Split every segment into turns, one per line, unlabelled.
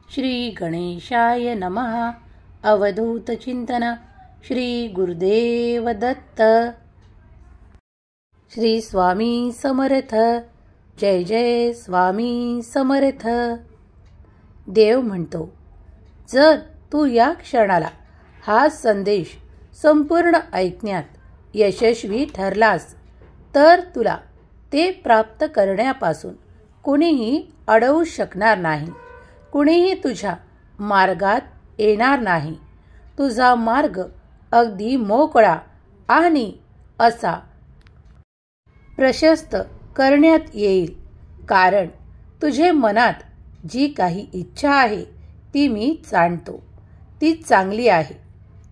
श्री गणेशाय नमः. अवधूत चिंतन. श्री गुरुदेव दत्त. श्री स्वामी समर्थ. जय जय स्वामी समर्थ. देव म्हणतो, जर तू या क्षणाला हा संदेश संपूर्ण ऐकण्यात यशस्वी ठरलास तर तुला ते प्राप्त करण्यापासून कुणीही अडवू शकणार नाही. कुणीही तुझ्या मार्गात येणार नाही. तुझा मार्ग अगदी मोकळा आणि असा प्रशस्त करण्यात येईल. कारण तुझे मनात जी काही इच्छा आहे ती मी जाणतो. ती चांगली आहे.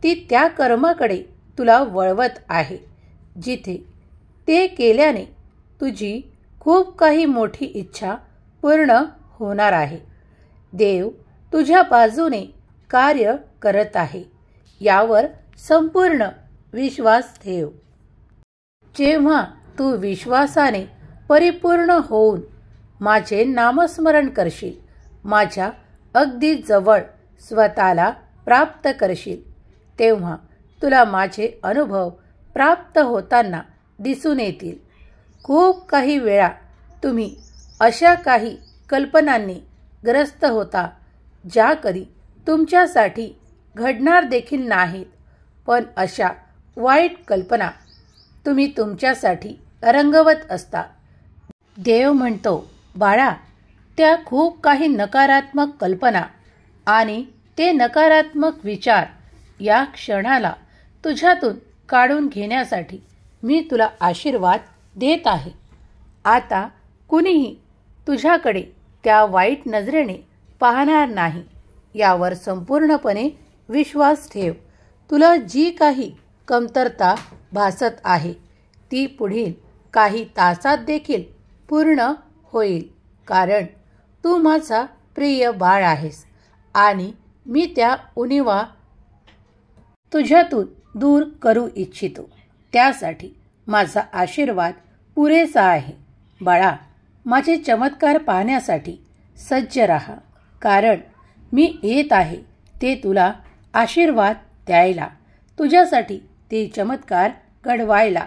ती त्या कर्माकडे तुला वळवत आहे जिथे ते केल्याने तुझी खूप काही मोठी इच्छा पूर्ण होणार आहे. देव तुझ्या बाजूने कार्य करत आहे यावर संपूर्ण विश्वास ठेव. जेव्हा तू विश्वासाने परिपूर्ण होऊन माझे नामस्मरण करशील, माझ्या अगदी जवळ स्वतःला प्राप्त करशील, तेव्हा तुला माझे अनुभव प्राप्त होताना दिसून येतील. खूप काही वेळा तुम्ही अशा काही कल्पनांनी ग्रस्त होता ज्या कधी तुमच्यासाठी घडणार देखील नाहीत. पण अशा वाईट कल्पना तुम्ही तुमच्यासाठी रंगवत असता. देव म्हणतो, बाळा, त्या खूप काही नकारात्मक कल्पना आणि ते नकारात्मक विचार या क्षणाला तुझ्यातून काढून घेण्यासाठी मी तुला आशीर्वाद देत आहे. आता कुणीही तुझ्याकडे त्या वाईट नजरेने पाहणार नाही यावर संपूर्णपणे विश्वास ठेव. तुला जी काही कमतरता भासत आहे ती पुढील काही तासात देखील पूर्ण होईल. कारण तू माझा प्रिय बाळ आहेस आणि मी त्या उणिवा तुझ्यातून दूर करू इच्छितो. त्यासाठी माझा आशीर्वाद पुरेसा आहे. बाळा, माझे चमत्कार पाहण्यासाठी सज्ज राहा. कारण मी येत आहे ते तुला आशीर्वाद द्यायला, तुझ्यासाठी ते चमत्कार घडवायला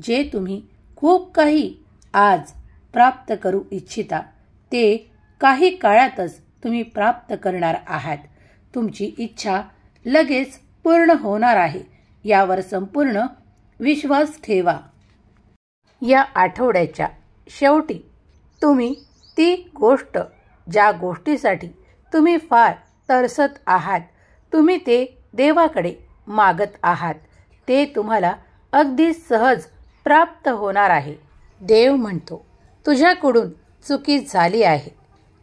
जे तुम्ही खूप काही आज प्राप्त करू इच्छिता ते काही काळातच तुम्ही प्राप्त करणार आहात. तुमची इच्छा लगेच पूर्ण होणार आहे यावर संपूर्ण विश्वास ठेवा. या आठवड्याच्या शेवटी तुम्ही ती गोष्ट, ज्या गोष्टीसाठी तुम्ही फार तरसत आहात, तुम्ही ते देवाकडे मागत आहात, ते तुम्हाला अगदी सहज प्राप्त होणार आहे. देव म्हणतो, तुझ्याकडून चुकी झाली आहे.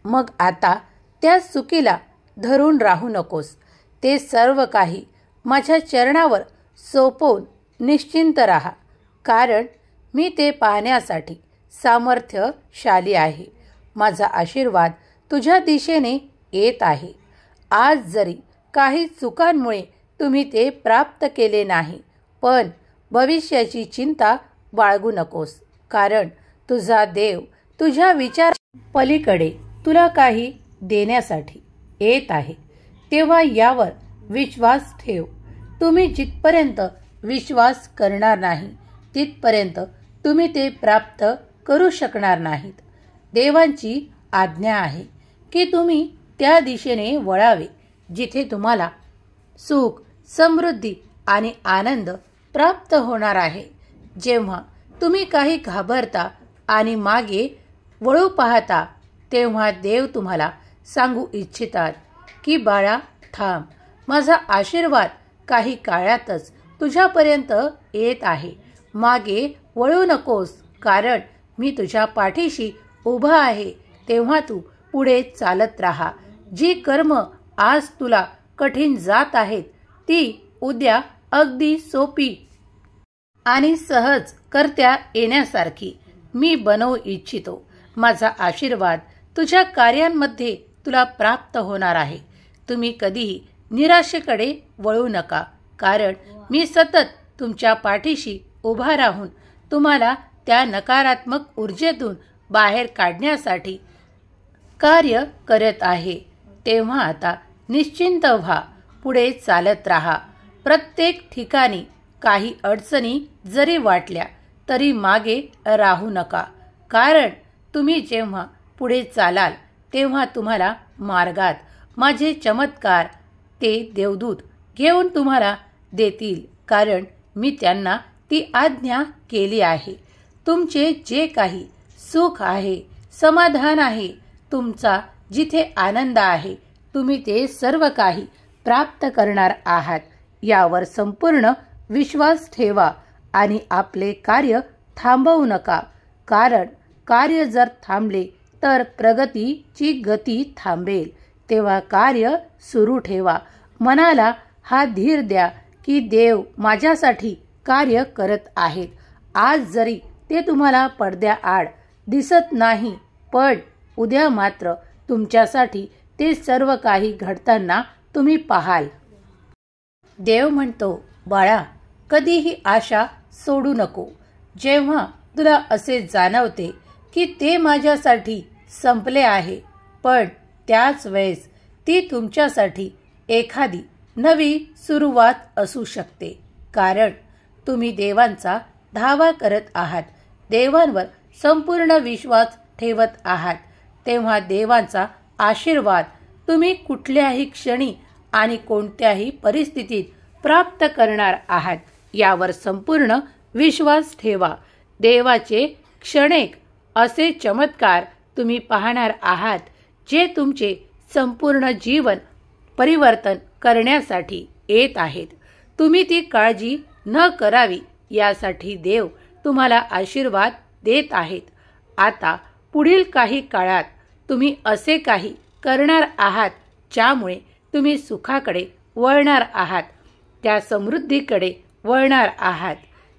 मग आता त्या चुकीला धरून राहू नकोस. ते सर्व काही माझ्या चरणावर सोपवून निश्चिंत राहा. कारण मी ते पाहण्यासाठी सामर्थ्यशाली आहे. माझा आशीर्वाद तुझ्या दिशेने येत आहे. आज जरी काही चुकांमुळे तुम्ही ते प्राप्त केले नाही, पण भविष्याची चिंता बाळगू नकोस. कारण तुझा देव तुझ्या विचार पलीकडे तुला काही देण्यासाठी येत आहे. तेव्हा यावर विश्वास ठेव. तुम्ही जिथपर्यंत विश्वास करणार नाही तिथपर्यंत तुम्ही ते प्राप्त करू शकणार नाहीत. देवांची आज्ञा आहे की तुम्ही त्या दिशेने वळावे जिथे तुम्हाला सुख, समृद्धी आणि आनंद प्राप्त होणार आहे. जेव्हा तुम्ही काही घाबरता आणि मागे वळू पाहता तेव्हा देव तुम्हाला सांगू इच्छितात की बाळा, थांब. माझा आशीर्वाद काही काळातच तुझ्यापर्यंत येत आहे. मागे वळू नकोस. कारण मी तुझ्या पाठीशी उभा आहे. तेव्हा तू पुढे चालत राहा. जी कर्म आज तुला कठीण जात आहेत ती उद्या अगदी सोपी आणि सहज करता येण्यासारखी मी बनवू इच्छितो. माझा आशीर्वाद तुझ्या कार्यांमध्ये तुला प्राप्त होणार आहे. तुम्ही कधीही निराशेकडे वळू नका. कारण मी सतत तुमच्या पाठीशी उभा राहून तुम्हाला त्या नकारात्मक ऊर्जेतून बाहेर काढण्यासाठी कार्य करत आहे. तेव्हा आता निश्चिंत व्हा, पुढे चालत राहा. प्रत्येक ठिकाणी काही अडचणी जरी वाटल्या तरी मागे राहू नका, कारण तुम्ही जेव्हा पुढे चालाल तेव्हा तुम्हाला मार्गात माझे चमत्कार ते देवदूत घेऊन तुम्हाला देतील, कारण मी त्यांना ती आज्ञा केली आहे. तुमचे जे काही सुख आहे, समाधान आहे, तुमचा जिथे आनंद आहे, तुम्ही ते सर्व काही प्राप्त करणार आहात यावर संपूर्ण विश्वास ठेवा आणि आपले कार्य थांबवू नका, कारण कार्य जर थांबले तर प्रगतीची गती थांबेल. तेव्हा कार्य सुरू ठेवा. मनाला हा धीर द्या की देव माझ्यासाठी कार्य करत आहेत. आज जरी ते तुम्हाला पडद्याआड दिसत नाही, पण उद्या मात्र तुमच्यासाठी ते सर्व काही घडताना तुम्ही पाहाल. देव म्हणतो, बाळा, कधीही आशा सोडू नको. जेव्हा तुला असे जाणवते की ते माझ्यासाठी संपले आहे, पण त्याच वेळेस ती तुमच्यासाठी एखादी नवी सुरुवात असू शकते, कारण तुम्ही देवांचा धावा करत आहात, देवांवर संपूर्ण विश्वास ठेवत आहात. तेव्हा देवांचा आशीर्वाद तुम्ही कुठल्याही क्षणी आणि कोणत्याही परिस्थितीत प्राप्त करणार आहात यावर संपूर्ण विश्वास ठेवा. देवाचे क्षणिक असे चमत्कार तुम्ही पाहणार आहात, जे तुमचे संपूर्ण जीवन परिवर्तन करण्यासाठी येत आहेत. तुम्ही ती काळजी न करावी यासाठी देव तुम्हाला आशीर्वाद देत आहेत. आता पुढील काही काळात तुम्ही असे काही करणार आहात ज्यामुळे तुम्ही सुखाकडे वळणार आहात, त्या समृद्धीकडे वळणार आहात.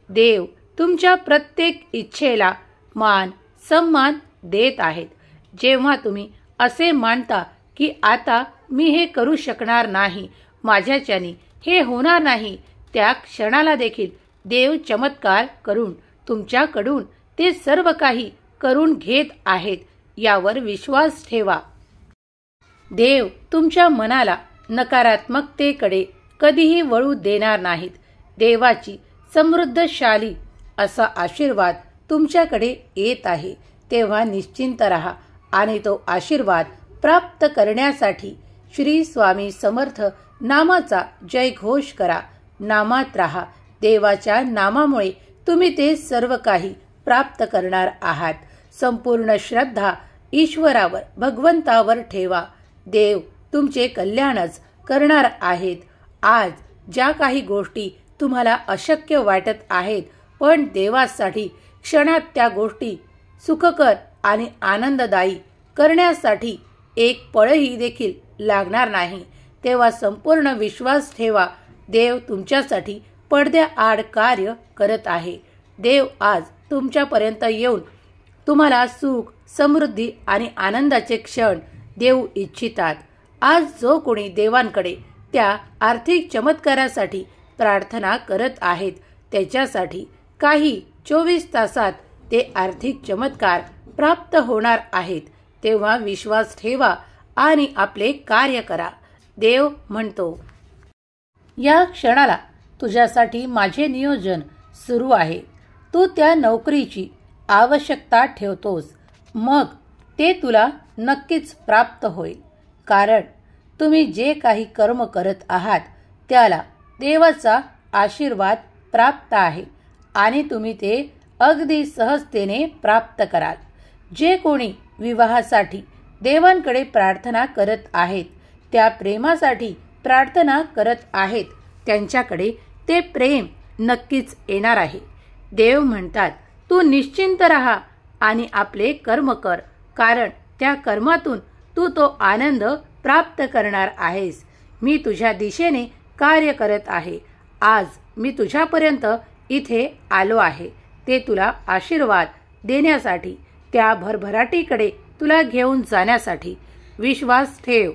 देव तुमच्या प्रत्येक इच्छेला मान सन्मान देत आहेत. जेव्हा तुम्ही असे मानता की आता मी हे करू शकणार नाही, माझ्याच्याने हे होणार नाही, त्या क्षणाला देखील देव चमत्कार करून तुमच्याकडून ते सर्व काही करून घेत आहेत यावर विश्वास ठेवा. देव तुमच्या मनाला नकारात्मकतेकडे कधीही वळू देणार नाहीत. देवाची समृद्धशाली असा आशीर्वाद तुमच्याकडे येत आहे. तेव्हा निश्चिंत राहा आणि तो आशीर्वाद प्राप्त करण्यासाठी श्री स्वामी समर्थ नामाचा जयघोष करा. नामात राहा. देवाच्या नामामुळे तुम्ही ते सर्व काही प्राप्त करणार आहात. संपूर्ण श्रद्धा ईश्वरावर, भगवंतावर ठेवा. देव तुमचे कल्याणच करणार आहेत. आज ज्या काही गोष्टी तुम्हाला अशक्य वाटत आहेत, पण देवासाठी क्षणात त्या गोष्टी सुखकर आणि आनंददायी करण्यासाठी एक पळही देखील लागणार नाही. तेव्हा संपूर्ण विश्वास ठेवा. देव तुमच्यासाठी पडद्याआड कार्य करत आहे. देव आज तुमच्यापर्यंत येऊन तुम्हाला सुख, समृद्धी आणि आनंदाचे क्षण देऊ इच्छितात. आज जो कोणी देवांकडे त्या आर्थिक चमत्कारासाठी प्रार्थना करत आहेत, त्याच्यासाठी काही 24 तासात ते आर्थिक चमत्कार प्राप्त होणार आहेत. तेव्हा विश्वास ठेवा आणि आपले कार्य करा. देव म्हणतो, या क्षणाला तुझ्यासाठी माझे नियोजन सुरू आहे. तू त्या नोकरीची आवश्यकता ठेवतोस, मग ते तुला नक्कीच प्राप्त होईल, कारण तुम्ही जे काही कर्म करत आहात त्याला देवाचा आशीर्वाद प्राप्त आहे आणि तुम्ही ते अगदी सहजतेने प्राप्त कराल. जे कोणी विवाहासाठी देवांकडे प्रार्थना करत आहेत, त्या प्रेमासाठी प्रार्थना करत आहेत, त्यांच्याकडे ते प्रेम नक्कीच येणार आहे. देव म्हणतात, तू निश्चिंत राहा आणि आपले कर्म कर, कारण त्या कर्मातून तू तो आनंद प्राप्त करणार आहेस. मी तुझ्या दिशेने कार्य करत आहे. आज मी तुझ्यापर्यंत इथे आलो आहे, ते तुला आशीर्वाद देण्यासाठी, त्या भरभराटीकडे तुला घेऊन जाण्यासाठी. विश्वास ठेव.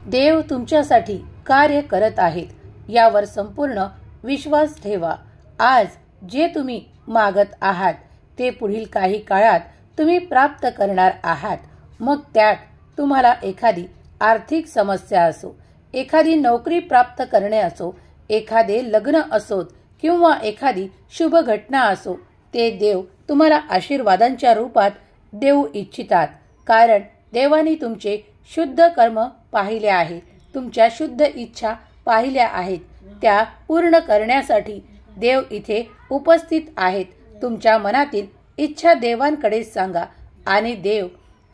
देव तुमच्यासाठी कार्य करत आहेत यावर संपूर्ण विश्वास ठेवा. आज जे तुम्ही मागत आहात ते पुढील काही काळात तुम्ही प्राप्त करणार आहात. मग त्यात तुम्हाला एखादी आर्थिक समस्या असो, एखादी नोकरी प्राप्त करणे असो, एखादे लग्न असोत किंवा एखादी शुभ घटना असो, ते देव तुम्हाला आशीर्वादांच्या रूपात देऊ इच्छितात. कारण देवाने तुमचे शुद्ध कर्म पाहिले आहे, तुमच्या शुद्ध इच्छा पाहिल्या आहेत. त्या पूर्ण करण्यासाठी देव इथे उपस्थित आहेत. तुमच्या मनातील इच्छा देवांकडे सांगा आणि देव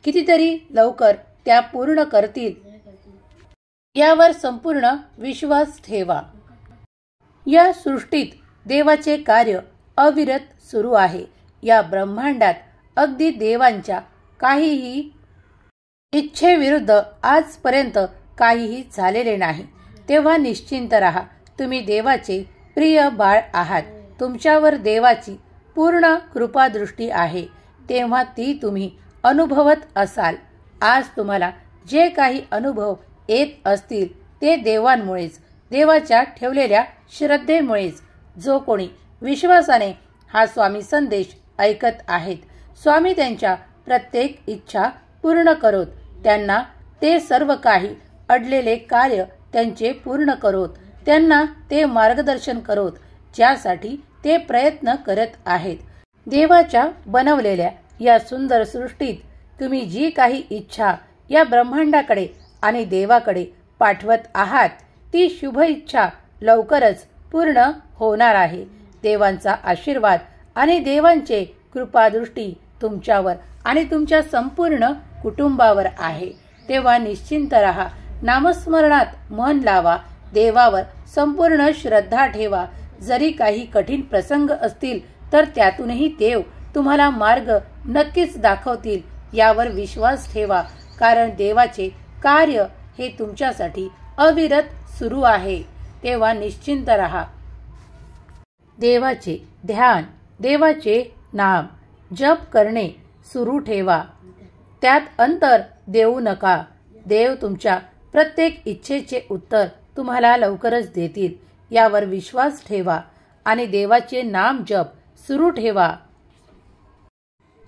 कितीतरी लवकर त्या पूर्ण करतील यावर संपूर्ण विश्वास ठेवा. या सृष्टीत देवाचे कार्य अविरत सुरू आहे. या ब्रह्मांडात अगदी देवांच्या काहीही इच्छेविरुद्ध आजपर्यंत काहीही झालेले नाही. तेव्हा निश्चिंत राहा, तुम्ही देवाचे प्रिय बाळ आहात. तुमच्यावर देवाची पूर्ण कृपादृष्टी आहे, तेव्हा ती तुम्ही अनुभवत असाल. आज तुम्हाला जे काही अनुभव येत असतील ते देवांमुळेच, देवाच्या ठेवलेल्या श्रद्धेमुळेच. जो कोणी विश्वासाने हा स्वामी संदेश ऐकत आहेत, स्वामी त्यांच्या प्रत्येक इच्छा पूर्ण करोत. त्यांना ते सर्व काही अडलेले कार्य त्यांचे पूर्ण करोत. त्यांना ते मार्गदर्शन करोत ज्यासाठी ते प्रयत्न करत आहेत. देवाच्या बनवलेल्या या सुंदर सृष्टीत तुम्ही जी काही इच्छा या ब्रह्मांडाकडे आणि देवाकडे पाठवत आहात, ती शुभ इच्छा लवकरच पूर्ण होणार आहे. देवांचा आशीर्वाद आणि देवांचे कृपादृष्टी तुमच्यावर आणि तुमच्या संपूर्ण कुटुंबावर आहे. तेव्हा निश्चिंत राहा, नामस्मरणात मन लावा, देवावर संपूर्ण श्रद्धा ठेवा. जरी काही कठीण प्रसंग असतील तर त्यातूनही देव तुम्हाला मार्ग नक्कीच दाखवतील यावर विश्वास ठेवा. कारण देवाचे कार्य हे तुमच्यासाठी अविरत सुरू आहे. तेव्हा निश्चिंत राहा. देवाचे ध्यान, देवाचे नाम जप करणे सुरू ठेवा. त्यात अंतर देऊ नका. देव तुमच्या प्रत्येक इच्छेचे उत्तर तुम्हाला लवकरच देतील यावर विश्वास ठेवा आणि देवाचे नाम जप सुरू ठेवा.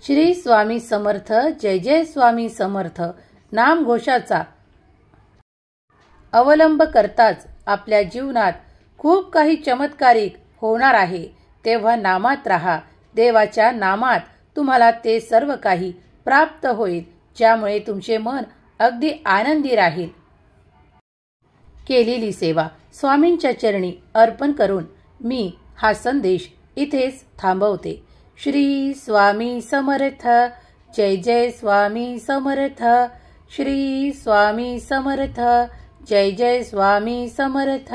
श्री स्वामी समर्थ. जय जय स्वामी समर्थ. नामघोषाचा अवलंब करताच आपल्या जीवनात खूप काही चमत्कारिक होणार आहे. तेव्हा नामात राहा. देवाच्या नामात तुम्हाला ते सर्व काही प्राप्त होईल, ज्यामुळे तुमचे मन अगदी आनंदी राहील. केलेली सेवा स्वामींच्या चरणी अर्पण करून मी हा संदेश इथेच थांबवते. श्री स्वामी समर्थ. जय जय स्वामी समर्थ. श्री स्वामी समर्थ. जय जय स्वामी समर्थ.